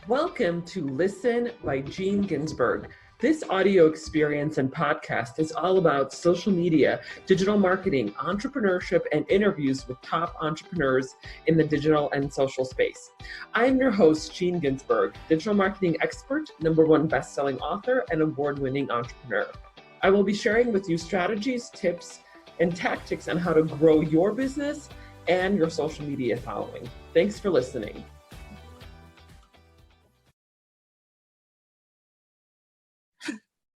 Welcome to Listen by Gene Ginsburg. This audio experience and podcast is all about social media, digital marketing, entrepreneurship, and interviews with top entrepreneurs in the digital and social space. I am your host, Gene Ginsburg, digital marketing expert, #1 best-selling author, and award-winning entrepreneur. I will be sharing with you strategies, tips, and tactics on how to grow your business and your social media following. Thanks for listening.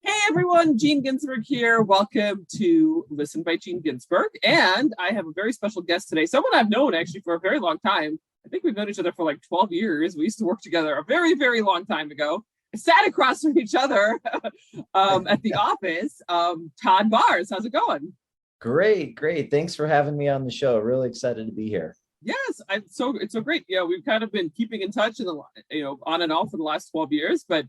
Hey everyone, Gene Ginsburg here. Welcome to Listen by Gene Ginsburg. And I have a very special guest today, someone I've known actually for a very long time. I think we've known each other for like 12 years. We used to work together a very, very long time ago. I sat across from each other at the office. Todd Bars, how's it going? Great. Thanks for having me on the show. Really excited to be here. Yes, it's so great. Yeah, we've kind of been keeping in touch on and off for the last 12 years, but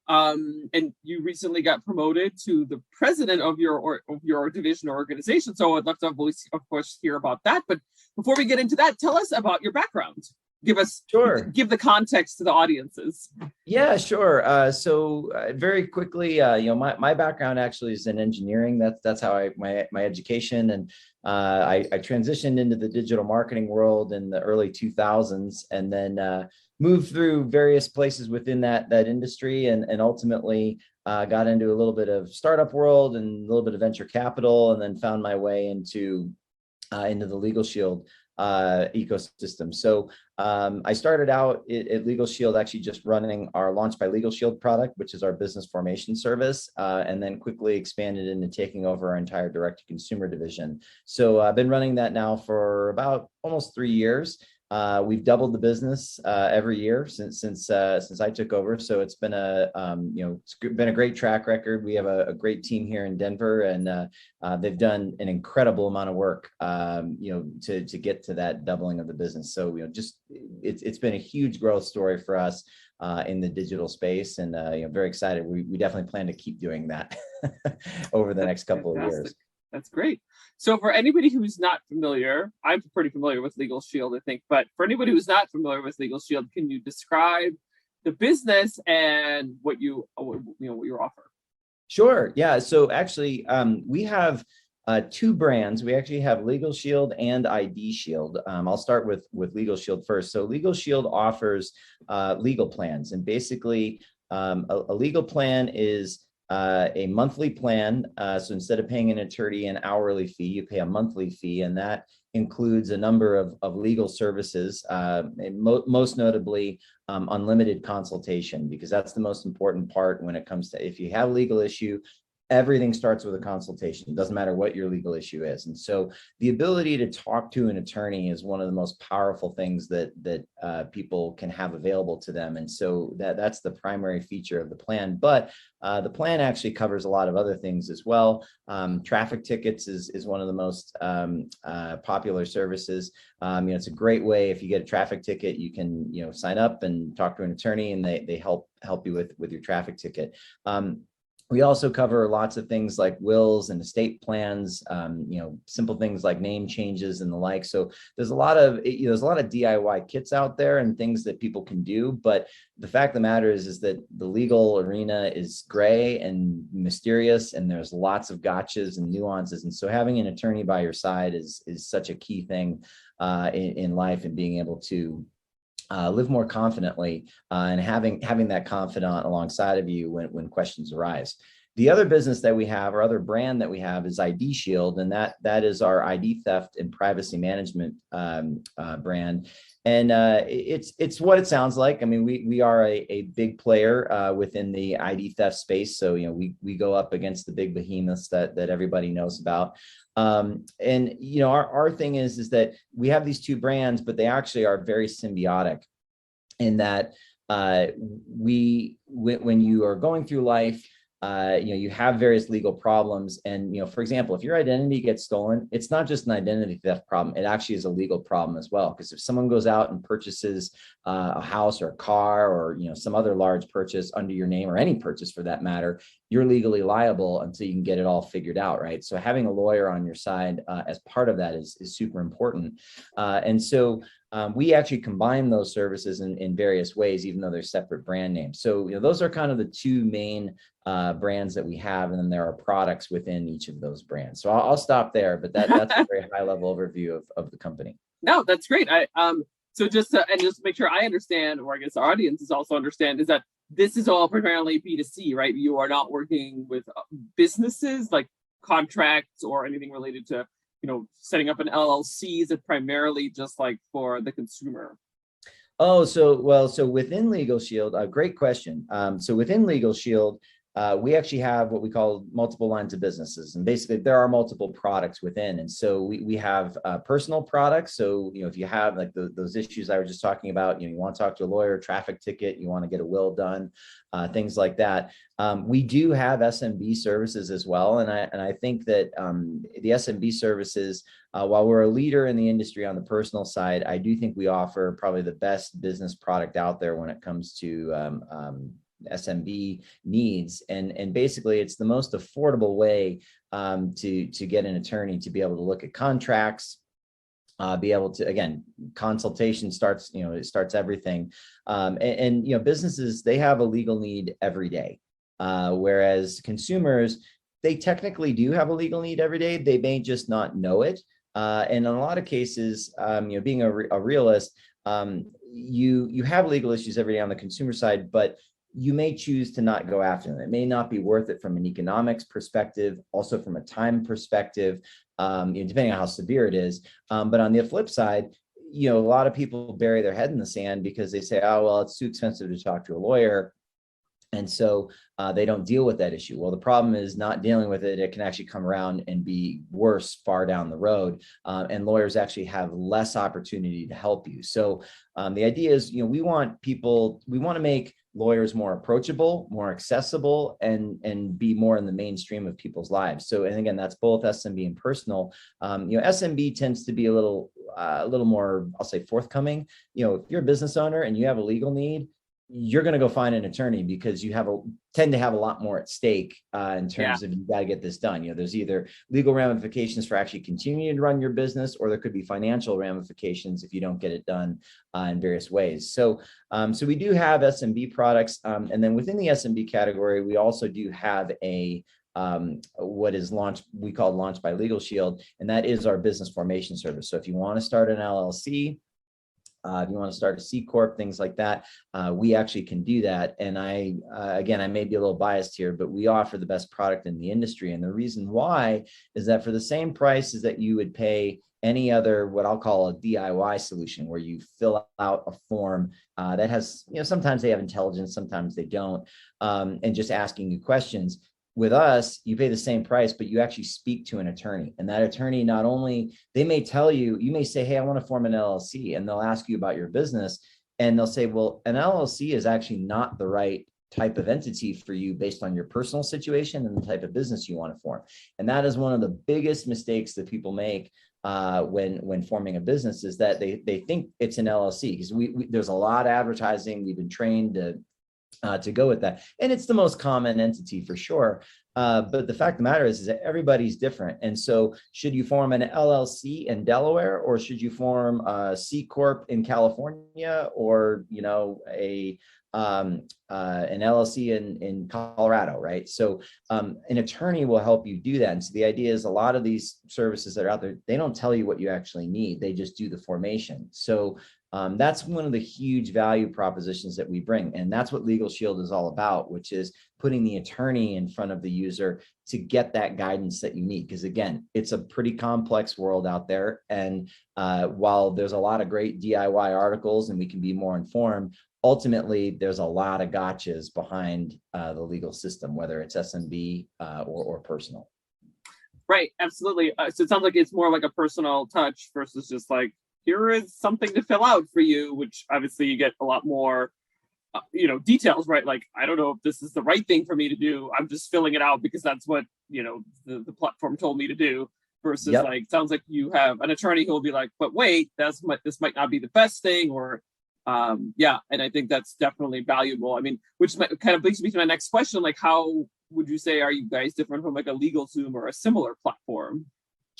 and you recently got promoted to the president of your division or organization. So I'd love to, of course, hear about that. But before we get into that, tell us about your background. Give the context to the audiences. Yeah, sure. So very quickly, my background actually is in engineering. That's how my education, and I transitioned into the digital marketing world in the early 2000s, and then moved through various places within that industry, and ultimately got into a little bit of startup world and a little bit of venture capital, and then found my way into the LegalShield ecosystem. So I started out at LegalShield actually just running our Launch by LegalShield product, which is our business formation service, and then quickly expanded into taking over our entire direct-to-consumer division. So I've been running that now for about almost 3 years. We've doubled the business every year since I took over. So it's been it's been a great track record. We have a great team here in Denver, and they've done an incredible amount of work, to get to that doubling of the business. So it's been a huge growth story for us in the digital space, and very excited. We definitely plan to keep doing that over the next couple of years. That's great. So for anybody who's not familiar, I'm pretty familiar with LegalShield, I think, but for anybody who's not familiar with LegalShield, can you describe the business and what you offer? Sure. Yeah. So actually, we have two brands. We actually have LegalShield and ID Shield. I'll start with LegalShield first. So LegalShield offers legal plans, and basically a legal plan is a monthly plan. So instead of paying an attorney an hourly fee, you pay a monthly fee, and that includes a number of legal services, and most notably unlimited consultation, because that's the most important part when it comes to, if you have a legal issue, everything starts with a consultation. It doesn't matter what your legal issue is. And so the ability to talk to an attorney is one of the most powerful things that people can have available to them. And so that's the primary feature of the plan. But the plan actually covers a lot of other things as well. Traffic tickets is one of the most popular services. It's a great way. If you get a traffic ticket, you can sign up and talk to an attorney, and they help you with your traffic ticket. We also cover lots of things like wills and estate plans, simple things like name changes and the like. So there's a lot of DIY kits out there and things that people can do. But the fact of the matter is that the legal arena is gray and mysterious, and there's lots of gotchas and nuances. And so having an attorney by your side is such a key thing in life, and being able to live more confidently, and having that confidant alongside of you when questions arise. The other business that we have, or other brand that we have, is ID Shield, and that is our ID theft and privacy management brand. And it's what it sounds like. I mean, we are a big player within the ID theft space. So we go up against the big behemoths that everybody knows about. And our thing is that we have these two brands, but they actually are very symbiotic, in that when you are going through life, you have various legal problems. And, for example, if your identity gets stolen, it's not just an identity theft problem. It actually is a legal problem as well. Because if someone goes out and purchases a house or a car, or, some other large purchase under your name, or any purchase for that matter, you're legally liable until you can get it all figured out, right? So having a lawyer on your side as part of that is super important. And so we actually combine those services in various ways, even though they're separate brand names. So, those are kind of the two main brands that we have, and then there are products within each of those brands. So I'll stop there, but that's a very high level overview of the company. No, that's great. So just to make sure I understand, or I guess our audiences also understand, is that this is all primarily B2C, right? You are not working with businesses like contracts or anything related to, setting up an LLC. Is it primarily just like for the consumer? Oh, so within LegalShield, great question. So within LegalShield, we actually have what we call multiple lines of businesses, and basically there are multiple products within. And so we have personal products. So, if you have like those issues I was just talking about, you want to talk to a lawyer, traffic ticket, you want to get a will done, things like that. We do have SMB services as well. And I think that the SMB services, while we're a leader in the industry on the personal side, I do think we offer probably the best business product out there when it comes to SMB needs, and basically it's the most affordable way to get an attorney to be able to look at contracts, be able to, again, consultation starts, it starts everything, and businesses, they have a legal need every day, whereas consumers, they technically do have a legal need every day, they may just not know it, and in a lot of cases, being a realist, you have legal issues every day on the consumer side, but you may choose to not go after them. It may not be worth it from an economics perspective, also from a time perspective, depending on how severe it is. But on the flip side, a lot of people bury their head in the sand because they say, oh, well, it's too expensive to talk to a lawyer. And so they don't deal with that issue. Well, the problem is not dealing with it. It can actually come around and be worse far down the road. And lawyers actually have less opportunity to help you. So the idea is, we want to make lawyers more approachable, more accessible, and be more in the mainstream of people's lives. So, and again, that's both SMB and personal. SMB tends to be a little more, I'll say, forthcoming. If you're a business owner and you have a legal need, you're going to go find an attorney because you tend to have a lot more at stake in terms of, you got to get this done. There's either legal ramifications for actually continuing to run your business, or there could be financial ramifications if you don't get it done in various ways. So we do have SMB products. And then within the SMB category, we also do have what is we call Launched by LegalShield, and that is our business formation service. So if you want to start an LLC, if you want to start a C Corp, things like that, we actually can do that. And I may be a little biased here, but we offer the best product in the industry. And the reason why is that for the same prices that you would pay any other, what I'll call a DIY solution, where you fill out a form that has, sometimes they have intelligence, sometimes they don't, and just asking you questions. With us, you pay the same price, but you actually speak to an attorney. And that attorney, not only, they may tell you, you may say, hey, I want to form an LLC, and they'll ask you about your business. And they'll say, well, an LLC is actually not the right type of entity for you based on your personal situation and the type of business you want to form. And that is one of the biggest mistakes that people make when forming a business, is that they think it's an LLC, because there's a lot of advertising. We've been trained to go with that. And it's the most common entity for sure. But the fact of the matter is that everybody's different. And so should you form an LLC in Delaware, or should you form a C Corp in California, or, an LLC in Colorado, right? So an attorney will help you do that. And so the idea is, a lot of these services that are out there, they don't tell you what you actually need. They just do the formation. So that's one of the huge value propositions that we bring. And that's what LegalShield is all about, which is putting the attorney in front of the user to get that guidance that you need. Because again, it's a pretty complex world out there. And while there's a lot of great DIY articles and we can be more informed, ultimately, there's a lot of gotchas behind the legal system, whether it's SMB or personal. Right, absolutely. So it sounds like it's more like a personal touch versus just like, here is something to fill out for you, which obviously you get a lot more, details, right? Like, I don't know if this is the right thing for me to do. I'm just filling it out because that's what, the platform told me to do, versus like, sounds like you have an attorney who will be like, but wait, this might not be the best thing, or and I think that's definitely valuable. I mean, which kind of brings me to my next question. Like, how would you say, are you guys different from like a LegalZoom or a similar platform?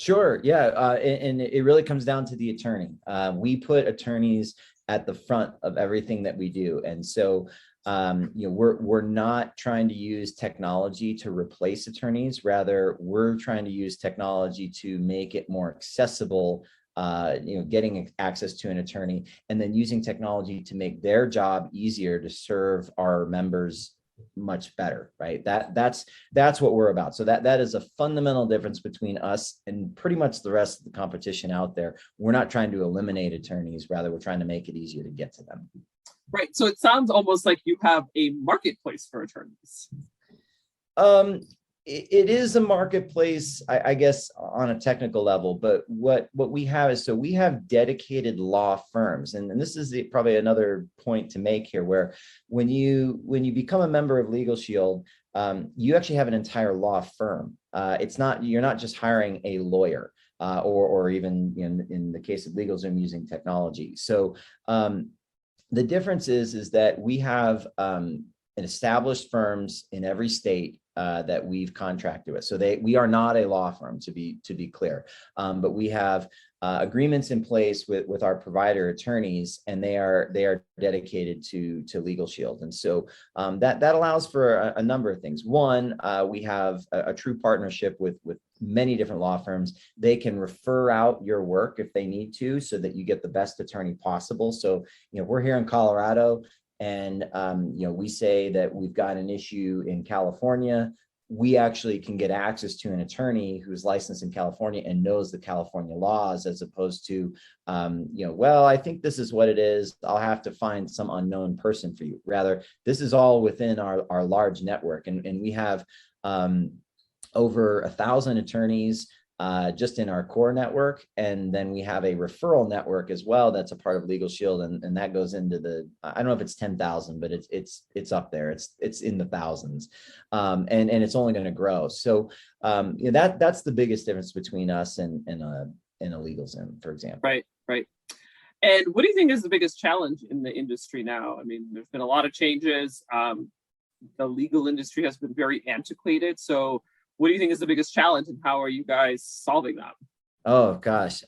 Sure. Yeah. And it really comes down to the attorney. We put attorneys at the front of everything that we do. And so, we're not trying to use technology to replace attorneys. Rather, we're trying to use technology to make it more accessible, getting access to an attorney, and then using technology to make their job easier to serve our members much better, right? That's what we're about. So that is a fundamental difference between us and pretty much the rest of the competition out there. We're not trying to eliminate attorneys, rather we're trying to make it easier to get to them. Right. So it sounds almost like you have a marketplace for attorneys. It is a marketplace, I guess, on a technical level, but what we have is, so we have dedicated law firms, and this is probably another point to make here, where when you become a member of LegalShield, you actually have an entire law firm. You're not just hiring a lawyer, or even in the case of LegalZoom using technology. So the difference is that we have established firms in every state that we've contracted with. So we are not a law firm, to be clear, but we have agreements in place with our provider attorneys, and they are dedicated to LegalShield. And so that allows for a number of things. One, we have a true partnership with many different law firms. They can refer out your work if they need to, so that you get the best attorney possible. So we're here in Colorado, and we say that we've got an issue in California. We actually can get access to an attorney who's licensed in California and knows the California laws, as opposed to, well, I think this is what it is, I'll have to find some unknown person for you. Rather, this is all within our large network, and we have over 1,000 attorneys just in our core network. And then we have a referral network as well that's a part of LegalShield, and that goes into I don't know if it's 10,000, but it's up there. It's in the thousands, and it's only going to grow. So that's the biggest difference between us and a LegalZoom, for example. Right. And what do you think is the biggest challenge in the industry now? I mean, there's been a lot of changes. The legal industry has been very antiquated. So what do you think is the biggest challenge, and how are you guys solving that? Oh gosh,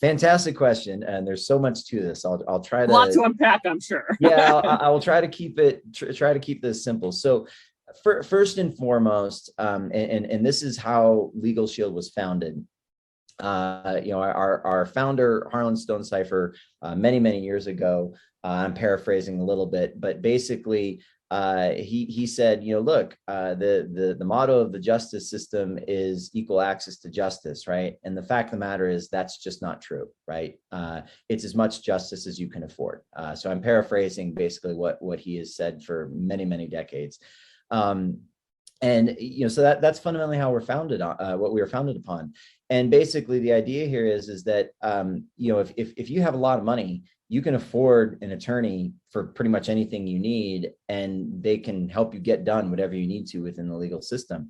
fantastic question, and there's so much to this. I'll try to. A lot to unpack, I'm sure. Yeah, I will try to keep this simple. So, first and foremost, and this is how LegalShield was founded. Our founder, Harlan Stonecipher, many years ago. I'm paraphrasing a little bit, but basically, he said, look, the motto of the justice system is equal access to justice, right? And the fact of the matter is that's just not true, right? It's as much justice as you can afford. So I'm paraphrasing basically what he has said for many decades. So that's fundamentally how we're founded on, what we were founded upon. And basically the idea here is that if you have a lot of money, you can afford an attorney for pretty much anything you need, and they can help you get done whatever you need to within the legal system.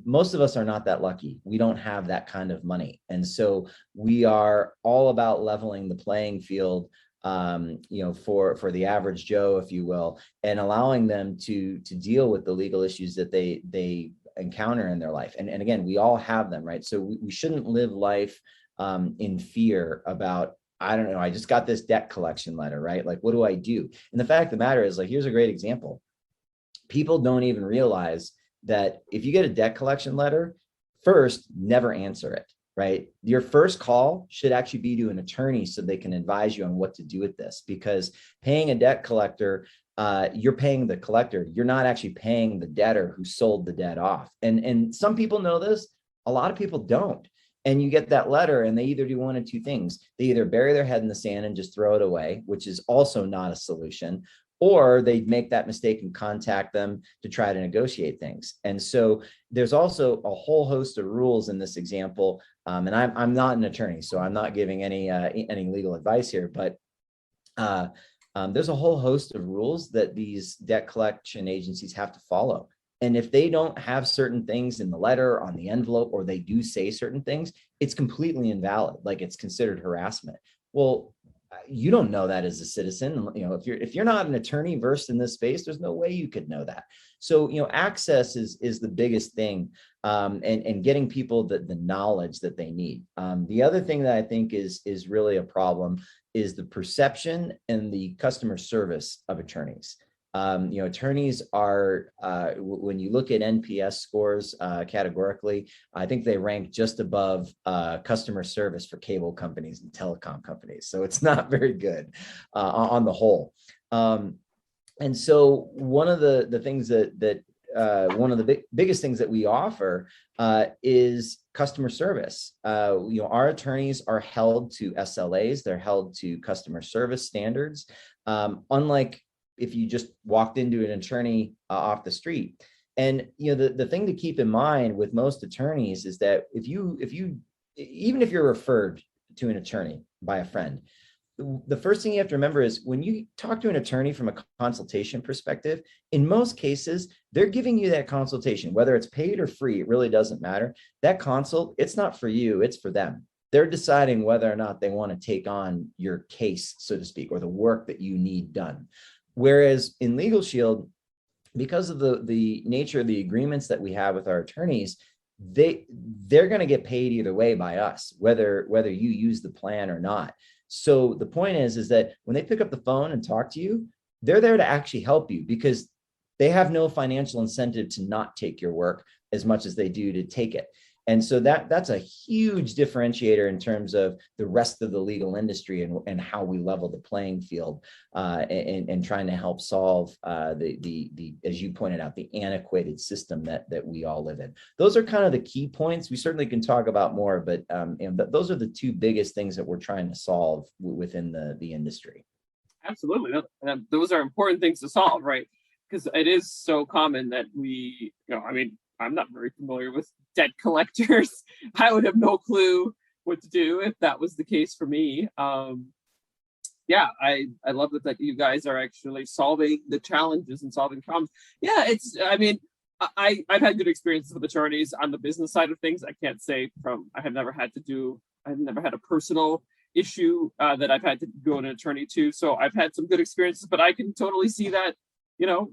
Most of us are not that lucky. We don't have that kind of money. And so we are all about leveling the playing field, for the average Joe, if you will, and allowing them to deal with the legal issues that they encounter in their life. And again, we all have them, right? So we shouldn't live life in fear about, I don't know, I just got this debt collection letter, right? Like, what do I do? And the fact of the matter is, like, here's a great example. People don't even realize that if you get a debt collection letter, first, never answer it, right? Your first call should actually be to an attorney so they can advise you on what to do with this, because paying a debt collector, you're paying the collector. You're not actually paying the debtor who sold the debt off. And some people know this. A lot of people don't. And you get that letter, and they either do one of two things. They either bury their head in the sand and just throw it away, which is also not a solution, or they make that mistake and contact them to try to negotiate things. And so there's also a whole host of rules in this example. And I'm not an attorney, so I'm not giving any legal advice here, but there's a whole host of rules that these debt collection agencies have to follow. And if they don't have certain things in the letter, on the envelope, or they do say certain things, it's completely invalid. Like, it's considered harassment. Well, you don't know that as a citizen. If you're not an attorney versed in this space, there's no way you could know that. So, access is the biggest thing, and getting people the knowledge that they need. The other thing that I think is really a problem is the perception and the customer service of attorneys. Attorneys are, when you look at NPS scores categorically, I think they rank just above customer service for cable companies and telecom companies. So it's not very good on the whole. And so one of the things that one of the biggest things that we offer is customer service. Our attorneys are held to SLAs, they're held to customer service standards, unlike if you just walked into an attorney off the street. And the thing to keep in mind with most attorneys is that even if you're referred to an attorney by a friend, the first thing you have to remember is when you talk to an attorney from a consultation perspective, in most cases, they're giving you that consultation, whether it's paid or free, it really doesn't matter. That consult, it's not for you, it's for them. They're deciding whether or not they want to take on your case, so to speak, or the work that you need done. Whereas in LegalShield, because of the nature of the agreements that we have with our attorneys, they're going to get paid either way by us, whether you use the plan or not. So the point is that when they pick up the phone and talk to you, they're there to actually help you because they have no financial incentive to not take your work as much as they do to take it. And so that's a huge differentiator in terms of the rest of the legal industry and how we level the playing field and trying to help solve the as you pointed out, the antiquated system that we all live in. Those are kind of the key points. We certainly can talk about more, but those are the two biggest things that we're trying to solve within the industry. Absolutely. Those are important things to solve, right? Because it is so common that I'm not very familiar with debt collectors. I would have no clue what to do if that was the case for me. I love that you guys are actually solving the challenges and solving problems. I've had good experiences with attorneys on the business side of things. I can't say I've never had a personal issue that I've had to go to an attorney to. So I've had some good experiences, but I can totally see that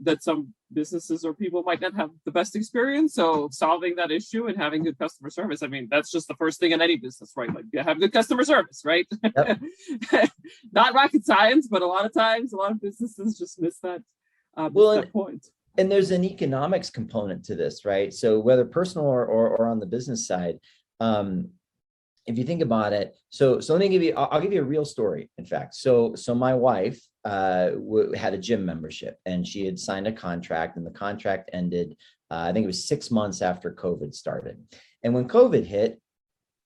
that some businesses or people might not have the best experience. So solving that issue and having good customer service, that's just the first thing in any business, right? Like you have good customer service, right? Yep. Not rocket science, but a lot of times, a lot of businesses just miss that, that point. And there's an economics component to this, right? So whether personal or on the business side, if you think about it, so let me I'll give you a real story, in fact. So my wife had a gym membership and she had signed a contract, and the contract ended, I think it was 6 months after COVID started. And when COVID hit,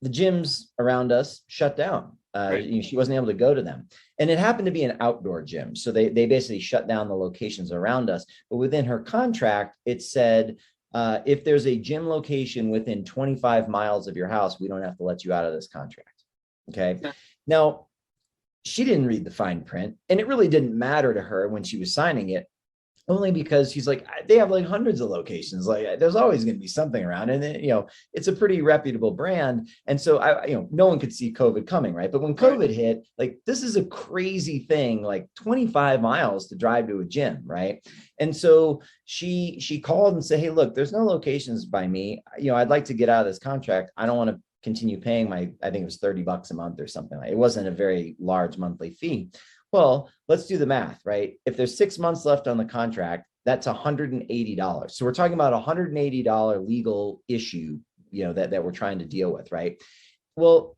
the gyms around us shut down. Right. She wasn't able to go to them. And it happened to be an outdoor gym. So they basically shut down the locations around us. But within her contract, it said, if there's a gym location within 25 miles of your house, we don't have to let you out of this contract. Okay. Yeah. Now, she didn't read the fine print, and it really didn't matter to her when she was signing it, only because she's like, they have like hundreds of locations. Like there's always going to be something around. And it's a pretty reputable brand. And so no one could see COVID coming. Right. But when COVID hit, like, this is a crazy thing, like 25 miles to drive to a gym. Right. And so she called and said, hey, look, there's no locations by me. I'd like to get out of this contract. I don't want to continue paying I think it was $30 a month or something. It wasn't a very large monthly fee. Well, let's do the math, right? If there's 6 months left on the contract, that's $180. So we're talking about $180 legal issue, that we're trying to deal with, right? Well,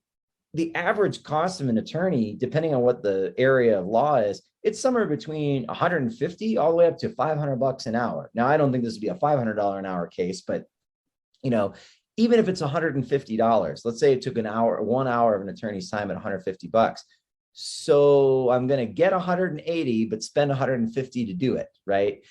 the average cost of an attorney, depending on what the area of law is, it's somewhere between $150 all the way up to $500 an hour. Now, I don't think this would be a $500 an hour case, but even if it's $150, let's say it took 1 hour of an attorney's time at $150. So I'm going to get 180, but spend 150 to do it, right?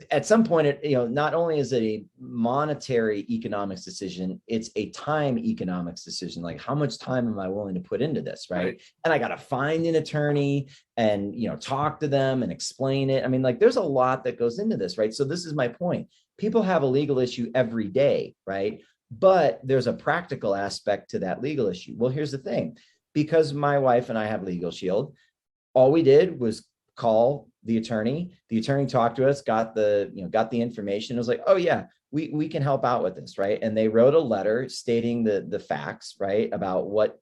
At some point, not only is it a monetary economics decision, it's a time economics decision. Like, how much time am I willing to put into this, right? And I got to find an attorney and, talk to them and explain it. There's a lot that goes into this, right? So this is my point. People have a legal issue every day, right? But there's a practical aspect to that legal issue. Well, here's the thing. Because my wife and I have LegalShield, all we did was call the attorney. The attorney talked to us, got the information. It was like, oh yeah, we can help out with this, right? And they wrote a letter stating the facts, right, about what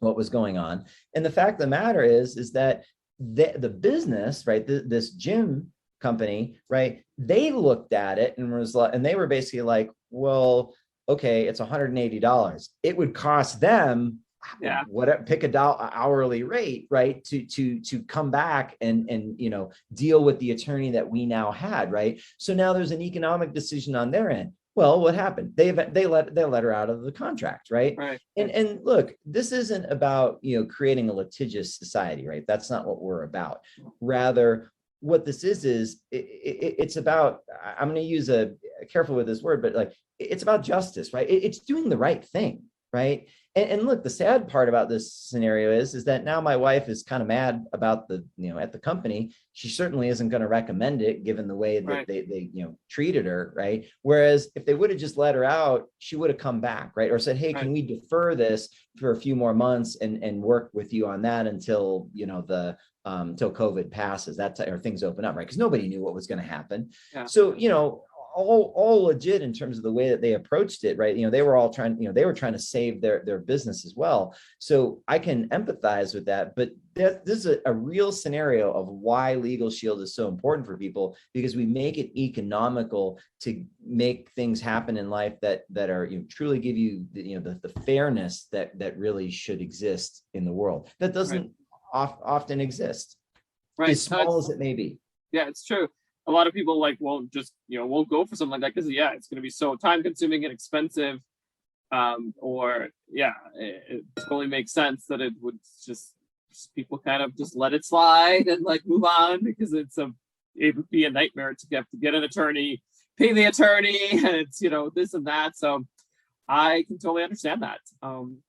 was going on. And the fact of the matter is that the business, right, this gym company, right, they looked at it and was like, and they were basically like, well, okay, it's $180. It would cost them pick a hourly rate, right, to come back and deal with the attorney that we now had, right? So now there's an economic decision on their end. Well, what happened? They let her out of the contract, right? Right. And look, this isn't about creating a litigious society, right? That's not what we're about. Rather, what this is it's about, I'm going to use careful with this word, but like it's about justice, right? It's doing the right thing, right? And look, the sad part about this scenario is that now my wife is kind of mad about at the company. She certainly isn't going to recommend it given the way that they treated her, right? Whereas if they would have just let her out, she would have come back, right? Or said, hey, can we defer this for a few more months and work with you on that until, until COVID passes, or things open up, right? Because nobody knew what was going to happen. Yeah. So, all legit in terms of the way that they approached it, right? They were all trying, they were trying to save their business as well. So I can empathize with that, but this is a real scenario of why LegalShield is so important for people, because we make it economical to make things happen in life that are truly give you the fairness that really should exist in the world. That doesn't often exist, as small as it may be. Yeah, it's true. A lot of people won't go for something like that because it's going to be so time consuming and expensive. It totally makes sense that it would just people kind of just let it slide and move on, because it would be a nightmare to get an attorney, pay the attorney, and it's this and that. So I can totally understand that.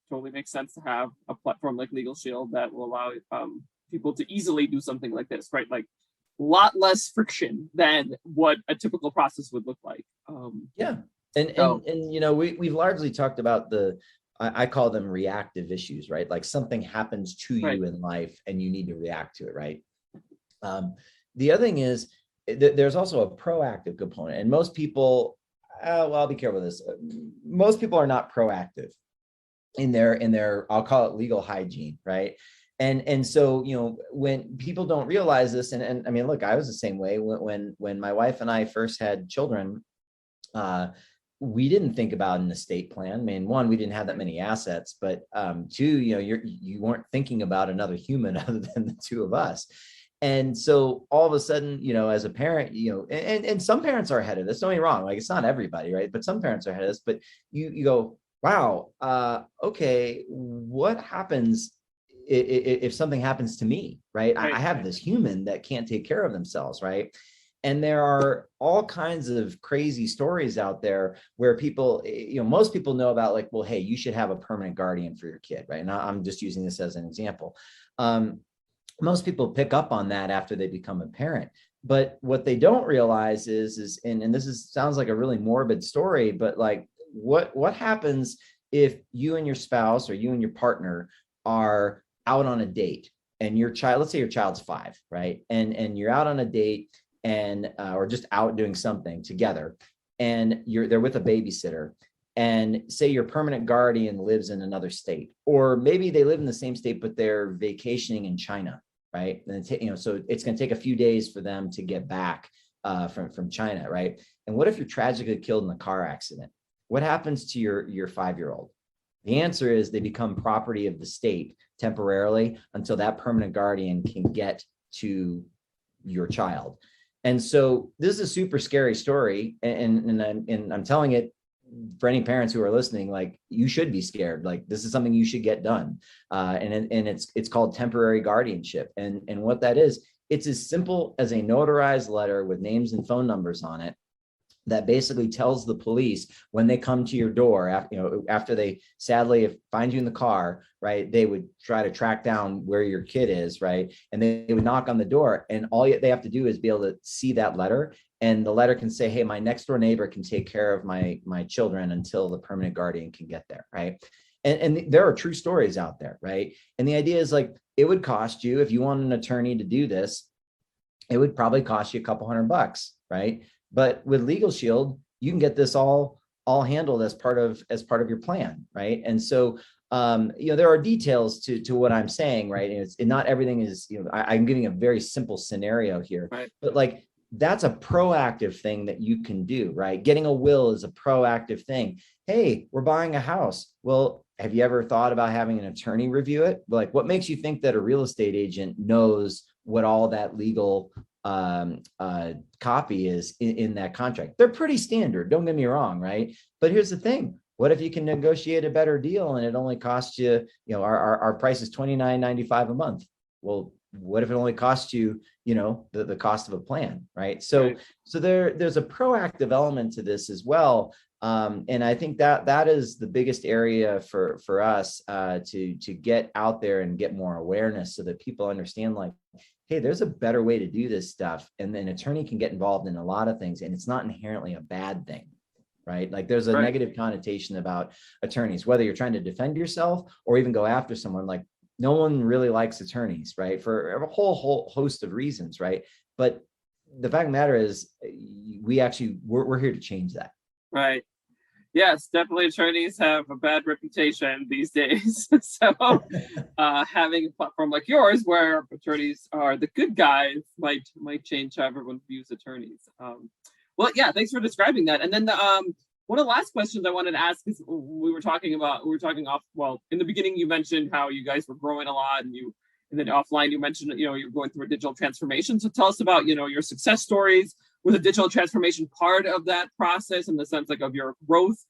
Totally makes sense to have a platform like LegalShield that will allow people to easily do something like this, right? Like a lot less friction than what a typical process would look like. We've largely talked about I call them reactive issues, right? Like something happens to you in life and you need to react to it, right? The other thing is there's also a proactive component, and most people, I'll be careful with this. Most people are not proactive in their I'll call it legal hygiene, right? And so, when people don't realize this, and I mean, look, I was the same way when my wife and I first had children. We didn't think about an estate plan. I mean, one, we didn't have that many assets, but two, you weren't thinking about another human other than the two of us. And so all of a sudden, as a parent, and some parents are ahead of this. Don't get me wrong, it's not everybody, right? But some parents are ahead of this. But you go, wow, okay, what happens if something happens to me, right? I have this human that can't take care of themselves, right? And there are all kinds of crazy stories out there where people, most people know about well, hey, you should have a permanent guardian for your kid, right? And I'm just using this as an example. Most people pick up on that after they become a parent. But what they don't realize is and this sounds like a really morbid story, but what happens if you and your spouse or you and your partner are out on a date and your child, let's say your child's 5, right? And you're out on a date and or just out doing something together, and they're with a babysitter, and say your permanent guardian lives in another state, or maybe they live in the same state but they're vacationing in China, right? And so it's going to take a few days for them to get back from China, right? And what if you're tragically killed in a car accident? What happens to your 5-year-old? The answer is they become property of the state temporarily until that permanent guardian can get to your child. And so this is a super scary story, and I'm telling it for any parents who are listening, you should be scared. This is something you should get done, and it's called temporary guardianship. And what that is, it's as simple as a notarized letter with names and phone numbers on it that basically tells the police when they come to your door, after they sadly find you in the car, right? They would try to track down where your kid is, right? And they would knock on the door, and all they have to do is be able to see that letter, and the letter can say, hey, my next door neighbor can take care of my children until the permanent guardian can get there, right? and there are true stories out there, right? And the idea is like, it would cost you, if you want an attorney to do this, it would probably cost you a couple $100, right? But with LegalShield, you can get this all handled as part of your plan, right? And so there are details to what I'm saying, right? And not everything is, I'm giving a very simple scenario here, right. But like, that's a proactive thing that you can do, right? Getting a will is a proactive thing. Hey, we're buying a house. Well, have you ever thought about having an attorney review it? Like, what makes you think that a real estate agent knows what all that legal copy is in that contract? They're pretty standard, don't get me wrong, right? But here's the thing. What if you can negotiate a better deal and it only costs you, our price is $29.95 a month. Well, what if it only costs you, the cost of a plan, right? So there's a proactive element to this as well. And I think that is the biggest area for us to get out there and get more awareness so that people understand, like, hey, there's a better way to do this stuff. And then an attorney can get involved in a lot of things, and it's not inherently a bad thing, right? Like, there's a negative connotation about attorneys, whether you're trying to defend yourself or even go after someone. Like, no one really likes attorneys, right? For a whole host of reasons, right? But the fact of the matter is, we're here to change that. Right. Yes, definitely attorneys have a bad reputation these days. So having a platform like yours where attorneys are the good guys might change how everyone views attorneys. Well, yeah, thanks for describing that. And then one of the last questions I wanted to ask is, we were talking off, well, in the beginning you mentioned how you guys were growing a lot, and then offline you mentioned, you're going through a digital transformation. So tell us about, your success stories with a digital transformation part of that process, in the sense like of your growth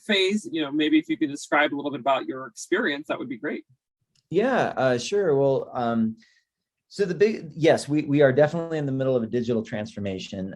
phase. Maybe if you could describe a little bit about your experience, that would be great. Yeah, sure. Well, so yes, we are definitely in the middle of a digital transformation.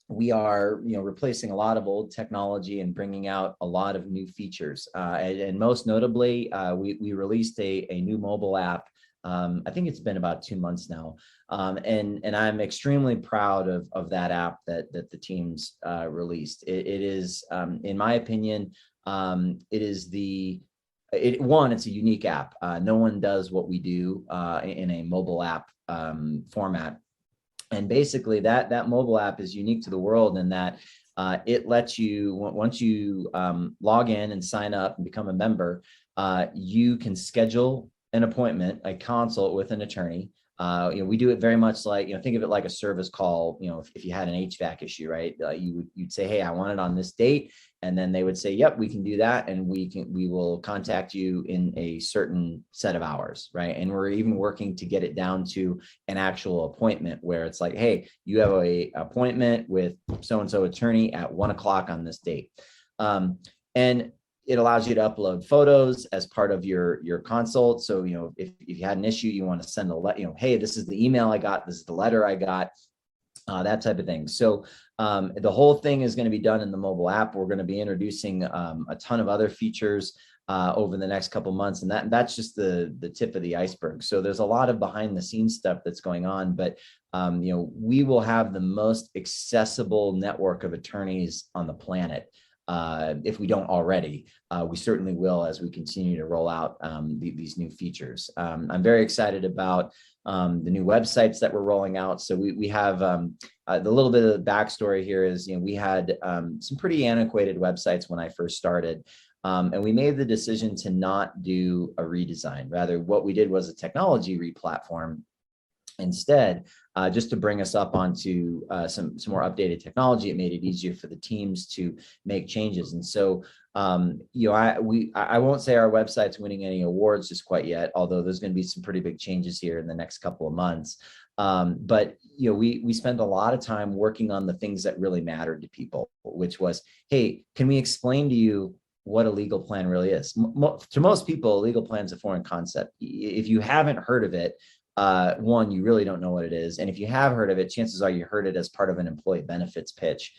We are, replacing a lot of old technology and bringing out a lot of new features. And most notably, we released a new mobile app. I think it's been about 2 months now. And I'm extremely proud of that app that the teams released. It is, in my opinion, it's a unique app. No one does what we do in a mobile app format. And basically that mobile app is unique to the world in that it lets you, once you log in and sign up and become a member, you can schedule an appointment, a consult with an attorney. We do it very much like, think of it like a service call. If you had an HVAC issue, right? You'd say, hey, I want it on this date. And then they would say, yep, we can do that. And we will contact you in a certain set of hours, right? And we're even working to get it down to an actual appointment where it's like, hey, you have a appointment with so-and-so attorney at 1:00 on this date. And it allows you to upload photos as part of your consult. So, if you had an issue, you want to send a letter, hey, this is the email I got, this is the letter I got, that type of thing. So the whole thing is going to be done in the mobile app. We're going to be introducing a ton of other features over the next couple months. And that's just the tip of the iceberg. So there's a lot of behind the scenes stuff that's going on, but we will have the most accessible network of attorneys on the planet. If we don't already, we certainly will as we continue to roll out these new features. I'm very excited about the new websites that we're rolling out. So we have the little bit of the backstory here is, we had some pretty antiquated websites when I first started. And we made the decision to not do a redesign. Rather, what we did was a technology replatform instead, just to bring us up onto some more updated technology. It made it easier for the teams to make changes. And so, I won't say our website's winning any awards just quite yet, although there's going to be some pretty big changes here in the next couple of months. But we spent a lot of time working on the things that really mattered to people, which was, hey, can we explain to you what a legal plan really is? To most people, a legal plan is a foreign concept. If you haven't heard of it, one, you really don't know what it is. And if you have heard of it, chances are you heard it as part of an employee benefits pitch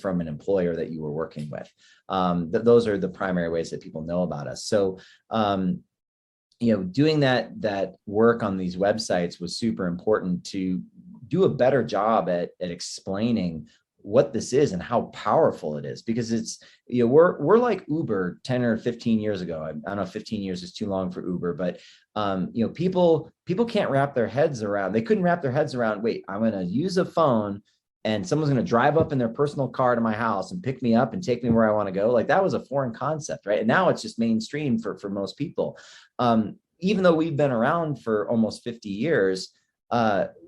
from an employer that you were working with. Those are the primary ways that people know about us. So, doing that work on these websites was super important to do a better job at explaining what this is and how powerful it is, because it's, we're like Uber 10 or 15 years ago. I don't know if 15 years is too long for Uber, but people can't wrap their heads around, they couldn't wrap their heads around, wait, I'm going to use a phone and someone's going to drive up in their personal car to my house and pick me up and take me where I want to go. Like, that was a foreign concept, right? And now it's just mainstream for most people. Even though we've been around for almost 50 years,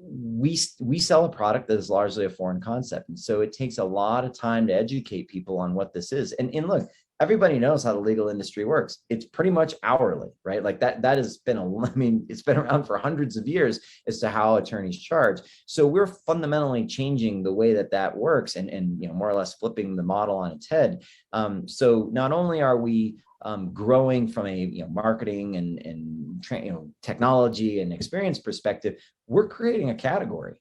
we sell a product that is largely a foreign concept. And so it takes a lot of time to educate people on what this is. And look, everybody knows how the legal industry works. It's pretty much hourly, right? Like that has been it's been around for hundreds of years as to how attorneys charge. So we're fundamentally changing the way that works and more or less flipping the model on its head. So not only are we growing from a marketing and technology and experience perspective, we're creating a category.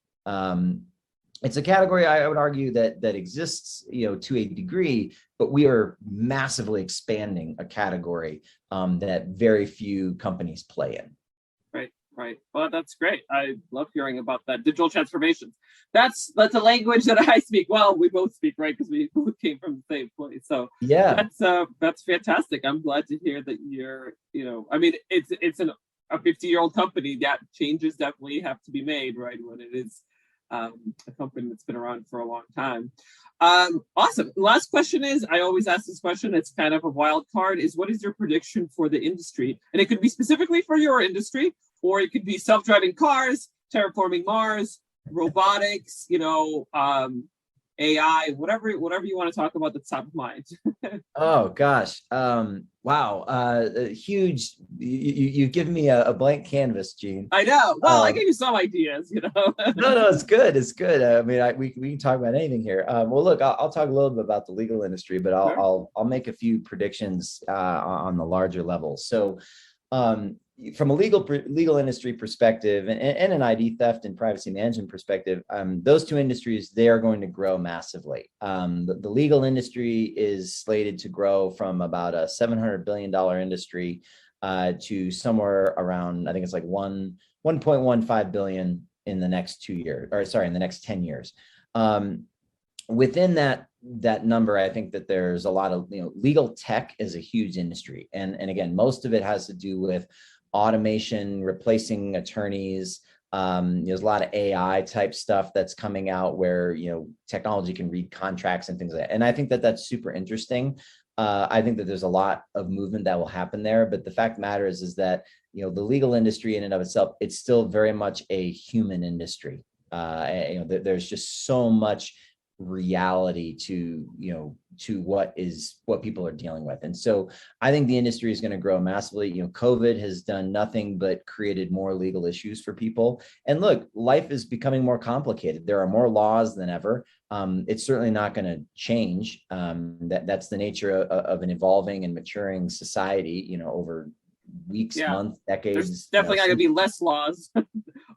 It's a category, I would argue, that exists, to a degree, but we are massively expanding a category that very few companies play in. Right. Well, that's great. I love hearing about that digital transformations. That's a language that I speak. Well, we both speak, right? Because we both came from the same place. So yeah, that's fantastic. I'm glad to hear that you're, it's a 50-year-old company. That changes definitely have to be made, right? When it is a company that's been around for a long time. Awesome. Last question is, I always ask this question, it's kind of a wild card, is what is your prediction for the industry? And it could be specifically for your industry, or it could be self-driving cars, terraforming Mars, robotics, AI, whatever you want to talk about that's top of mind. Oh gosh. Wow. Huge. You've given me a blank canvas, Gene. I know. Well, I gave you some ideas, No, it's good. It's good. I mean, we can talk about anything here. Well, look, I'll talk a little bit about the legal industry, but I'll make a few predictions on the larger level. So, from a legal industry perspective and an ID theft and privacy management perspective, those two industries, they are going to grow massively. The legal industry is slated to grow from about a $700 billion industry to somewhere around, I think it's like 1.15 billion in the next 2 years, or sorry, in the next 10 years. Within that number, I think that there's a lot of, legal tech is a huge industry. And again, most of it has to do with automation, replacing attorneys. There's a lot of AI type stuff that's coming out where, technology can read contracts and things like that. And I think that that's super interesting. I think that there's a lot of movement that will happen there. But the fact of the matter is that, the legal industry in and of itself, it's still very much a human industry. There's just so much reality to what people are dealing with. And so I think the industry is going to grow massively. COVID has done nothing but created more legal issues for people. And look, life is becoming more complicated. There are more laws than ever. It's certainly not going to change. That's the nature of an evolving and maturing society, over weeks, months, decades. There's definitely not going to be less laws.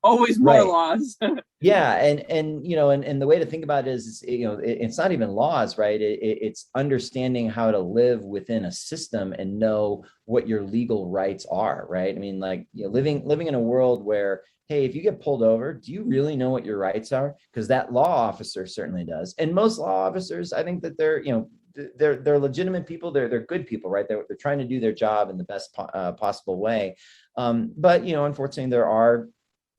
Always more laws. Yeah, and the way to think about it is, it's not even laws, right? It's understanding how to live within a system and know what your legal rights are, right? I mean, like, living in a world where, hey, if you get pulled over, do you really know what your rights are? Because that law officer certainly does, and most law officers, I think that they're legitimate people. They're good people, right? They're trying to do their job in the best possible way. But unfortunately, there are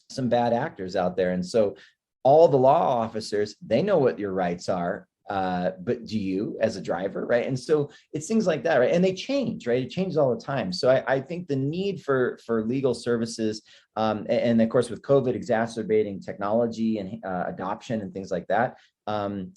some bad actors out there. And so all the law officers, they know what your rights are, but do you as a driver, right? And so it's things like that, right? And they change, right? It changes all the time. So I think the need for legal services, and of course with COVID exacerbating technology and adoption and things like that, our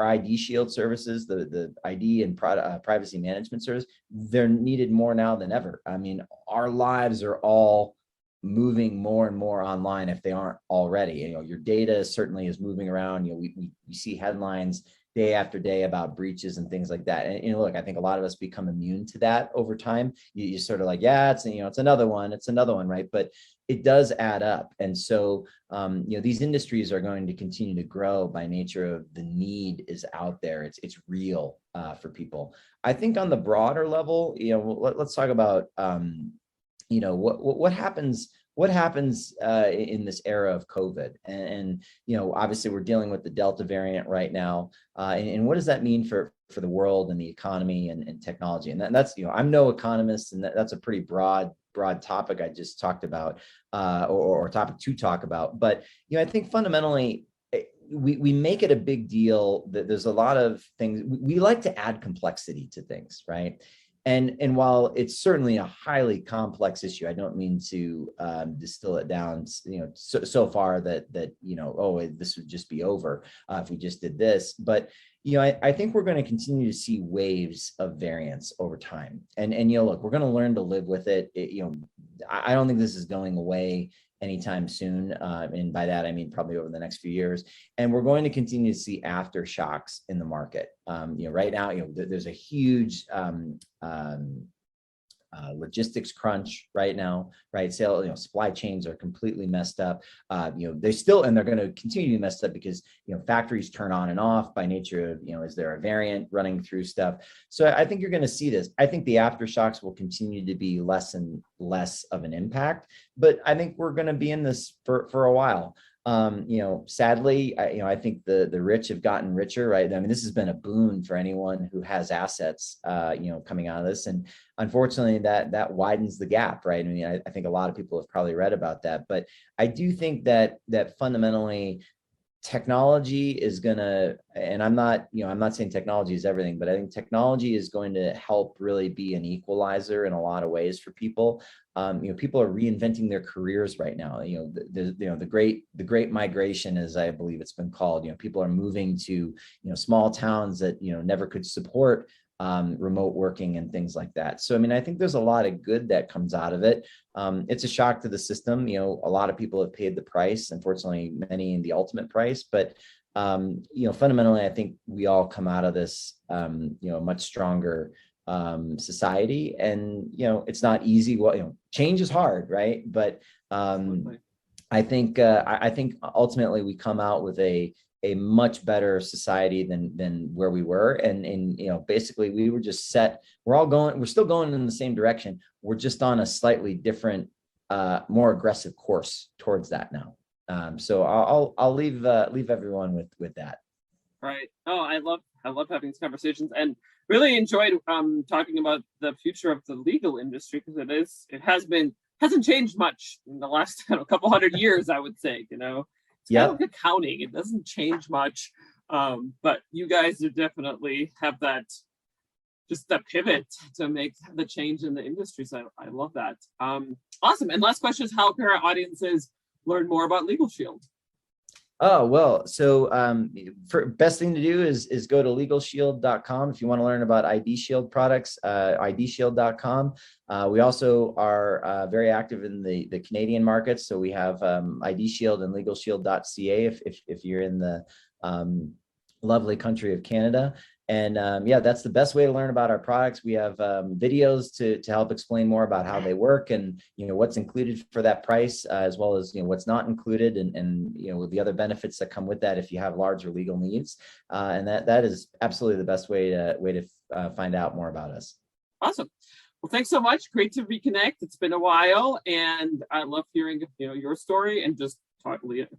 ID Shield services, the ID and privacy management service, they're needed more now than ever. I mean, our lives are all moving more and more online if they aren't already. Your data certainly is moving around. We see headlines day after day about breaches and things like that. And look, I think a lot of us become immune to that over time. You sort of like, yeah, it's another one, right? But it does add up. And so these industries are going to continue to grow by nature of the need is out there. It's real for people. I think on the broader level, let's talk about what happens what happens in this era of COVID? And obviously we're dealing with the Delta variant right now. And what does that mean for the world and the economy and technology? And that's, I'm no economist, and that's a pretty broad topic I just talked about, or topic to talk about. But, I think fundamentally, we make it a big deal that there's a lot of things. We like to add complexity to things, right? And while it's certainly a highly complex issue, I don't mean to distill it down, so far that oh, this would just be over if we just did this. But I think we're going to continue to see waves of variance over time, and look, we're going to learn to live with it. I don't think this is going away anytime soon, and by that I mean probably over the next few years. And we're going to continue to see aftershocks in the market. Right now, there's a huge logistics crunch right now, right? Supply chains are completely messed up. They're going to continue to be messed up because, factories turn on and off by nature of, is there a variant running through stuff? So I think you're going to see this. I think the aftershocks will continue to be less and less of an impact, but I think we're going to be in this for a while. Sadly, I think the rich have gotten richer, right? I mean, this has been a boon for anyone who has assets, coming out of this. And unfortunately, that widens the gap, right? I mean, I think a lot of people have probably read about that, but I do think that fundamentally technology is going to, and I'm not saying technology is everything, but I think technology is going to help really be an equalizer in a lot of ways for people. People are reinventing their careers right now. The great migration, as I believe it's been called. People are moving to small towns that never could support remote working and things like that. So I mean, I think there's a lot of good that comes out of it. It's a shock to the system. A lot of people have paid the price. Unfortunately, many in the ultimate price. But fundamentally, I think we all come out of this much stronger society. And it's not easy. Well, change is hard, right? But I think ultimately we come out with a much better society than where we were. And basically we were just set. We're still going in the same direction. We're just on a slightly different, more aggressive course towards that now. So I'll leave everyone with that. Right. Oh, I love having these conversations, and really enjoyed talking about the future of the legal industry, because it hasn't changed much in the last couple hundred years, I would say. It's kind of like accounting. It doesn't change much. But you guys are definitely have that pivot to make the change in the industry. So I love that. Awesome. And last question is, how can our audiences learn more about LegalShield? Oh, well, so best thing to do is go to LegalShield.com if you want to learn about ID Shield products, IDShield.com. We also are very active in the Canadian markets. So we have ID Shield and LegalShield.ca if you're in the lovely country of Canada. And that's the best way to learn about our products. We have videos to help explain more about how they work and what's included for that price, as well as what's not included, and the other benefits that come with that if you have larger legal needs. And that is absolutely the best way to find out more about us. Awesome. Well, thanks so much. Great to reconnect. It's been a while, and I love hearing your story and just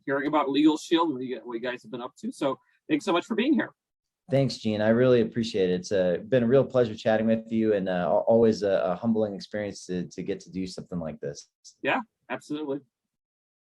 hearing about LegalShield and what you guys have been up to. So thanks so much for being here. Thanks, Gene. I really appreciate it. It's been a real pleasure chatting with you, and always a humbling experience to get to do something like this. Yeah, absolutely.